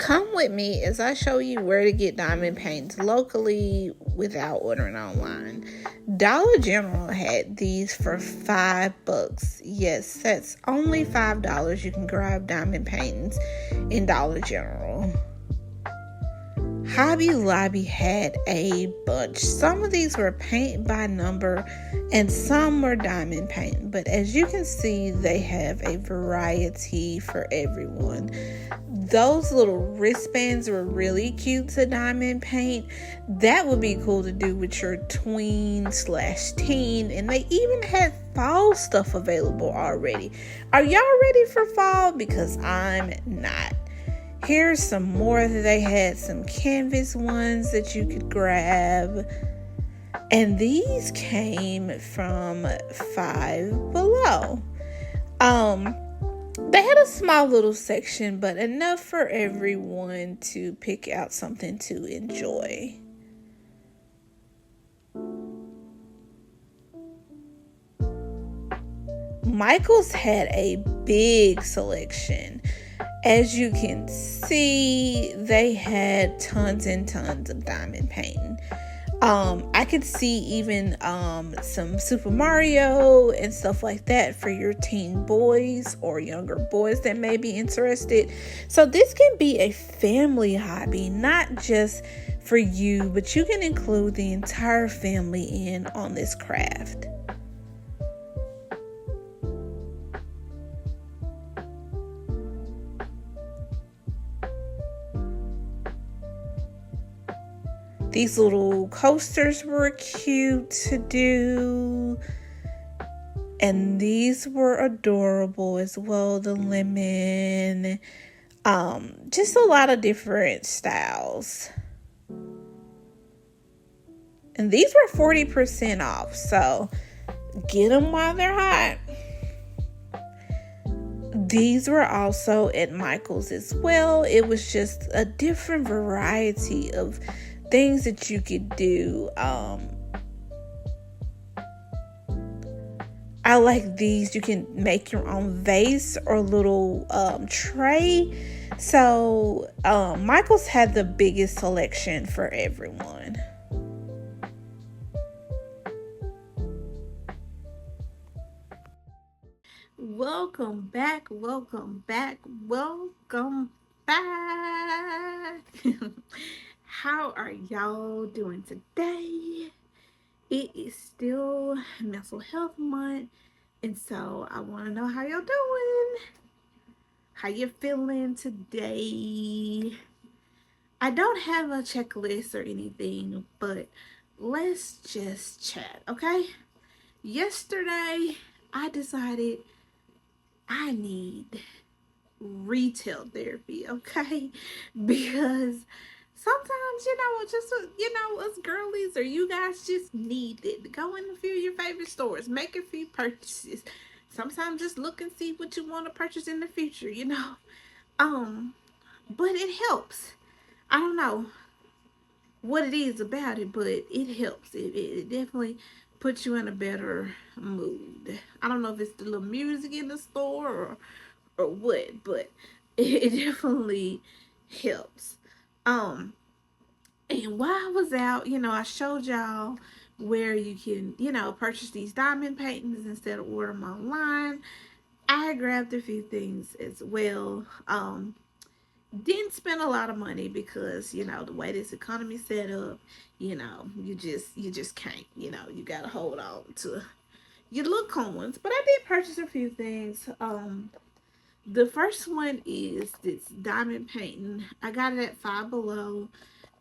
Come with me as I show you where to get diamond paints locally without ordering online. Dollar General had these for $5. Yes, that's only $5. You can grab diamond paintings in Dollar General. Hobby Lobby had a bunch. Some of these were paint by number and some were diamond paint. But as you can see, they have a variety for everyone. Those little wristbands were really cute to diamond paint. That would be cool to do with your tween/teen. And they even had fall stuff available already. Are y'all ready for fall? Because I'm not. Here's some more that they had, some canvas ones that you could grab. And these came from Five Below. They had a small little section, but enough for everyone to pick out something to enjoy. Michael's had a big selection. As you can see, they had tons and tons of diamond painting. I could see even some Super Mario and stuff like that for your teen boys or younger boys that may be interested. So this can be a family hobby, not just for you, but you can include the entire family in on this craft. These little coasters were cute to do. And these were adorable as well. The lemon. Just a lot of different styles. And these were 40% off. So get them while they're hot. These were also at Michael's as well. It was just a different variety of things that you could do. I like these. You can make your own vase or little tray. So Michael's had the biggest selection for everyone. Welcome back. How are y'all doing today? It is still mental health month, and so I want to know how y'all doing. How you feeling today? I don't have a checklist or anything, but let's just chat, okay? Yesterday, I decided I need retail therapy, okay? Because sometimes, us girlies or you guys just need it. Go in a few of your favorite stores. Make a few purchases. Sometimes just look and see what you want to purchase in the future, But it helps. I don't know what it is about it, but it helps. It definitely puts you in a better mood. I don't know if it's the little music in the store or what, but it definitely helps. And while I was out, I showed y'all where you can, purchase these diamond paintings instead of order them online. I grabbed a few things as well. Didn't spend a lot of money because, the way this economy set up, you just can't, you gotta hold on to your little coins. But I did purchase a few things. The first one is this diamond painting. I got it at Five Below.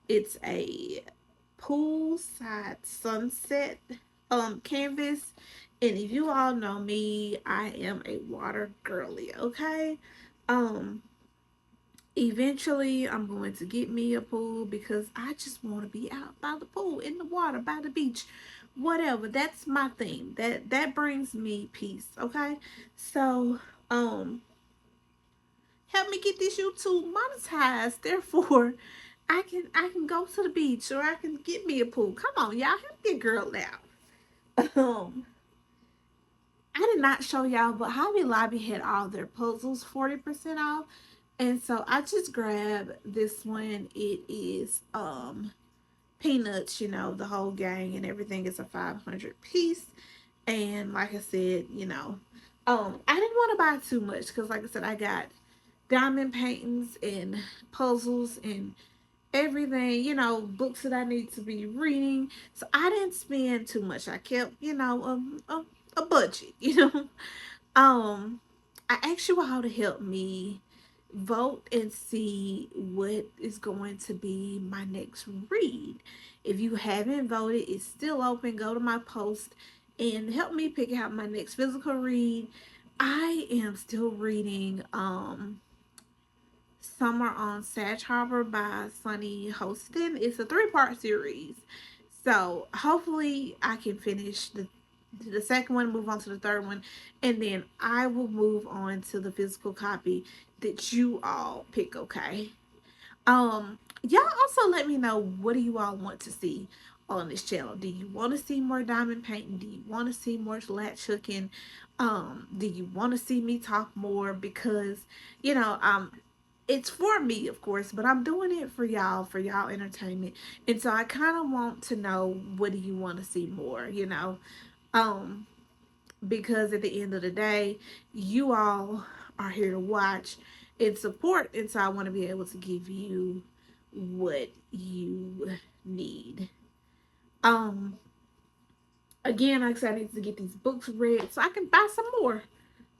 It's a poolside sunset canvas. And if you all know me, I am a water girly, okay? Eventually I'm going to get me a pool because I just want to be out by the pool, in the water, by the beach, whatever. That's my thing. That brings me peace, okay? So, help me get this YouTube monetized. Therefore, I can go to the beach or I can get me a pool. Come on, y'all, help your girl out. I did not show y'all, but Hobby Lobby had all their puzzles 40% off. And so I just grabbed this one. It is peanuts, the whole gang and everything is a 500 piece. And like I said, I didn't want to buy too much because, like I said, I got diamond paintings and puzzles and everything, books that I need to be reading. So I didn't spend too much. I kept, a budget, I asked you all to help me vote and see what is going to be my next read. If you haven't voted, it's still open. Go to my post and help me pick out my next physical read. I am still reading Summer on Sag Harbor by Sunny Hostin. It's a 3-part series. So hopefully I can finish the second one, move on to the third one, and then I will move on to the physical copy that you all pick, okay? Y'all also let me know, what do you all want to see on this channel? Do you want to see more diamond painting? Do you want to see more latch hooking? Do you want to see me talk more? Because it's for me, of course, but I'm doing it for y'all entertainment. And so I kind of want to know, what do you want to see more, Um, because at the end of the day, you all are here to watch and support, and so I want to be able to give you what you need. Um, Again, like I said, I need to get these books read so I can buy some more.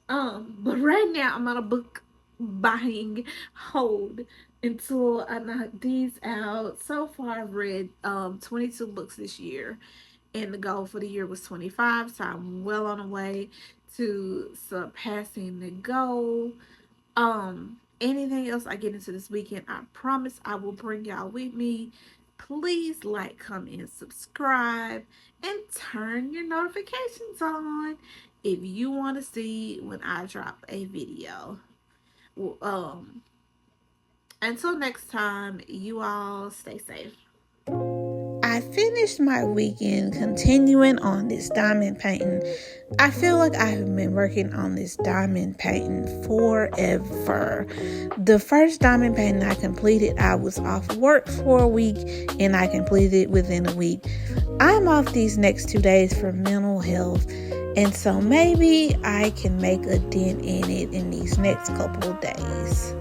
But right now I'm on a book buying hold until I knock these out. So far I've read 22 books this year, and the goal for the year was 25, so I'm well on the way to surpassing the goal. Anything else I get into this weekend, I promise I will bring y'all with me. Please like, comment, and subscribe, and turn your notifications on if you want to see when I drop a video. Well, until next time, you all stay safe. I finished my weekend continuing on this diamond painting. I feel like I've been working on this diamond painting forever. The first diamond painting I completed, I was off work for a week and I completed it within a week. I'm off these next 2 days for mental health, and so maybe I can make a dent in it in these next couple of days.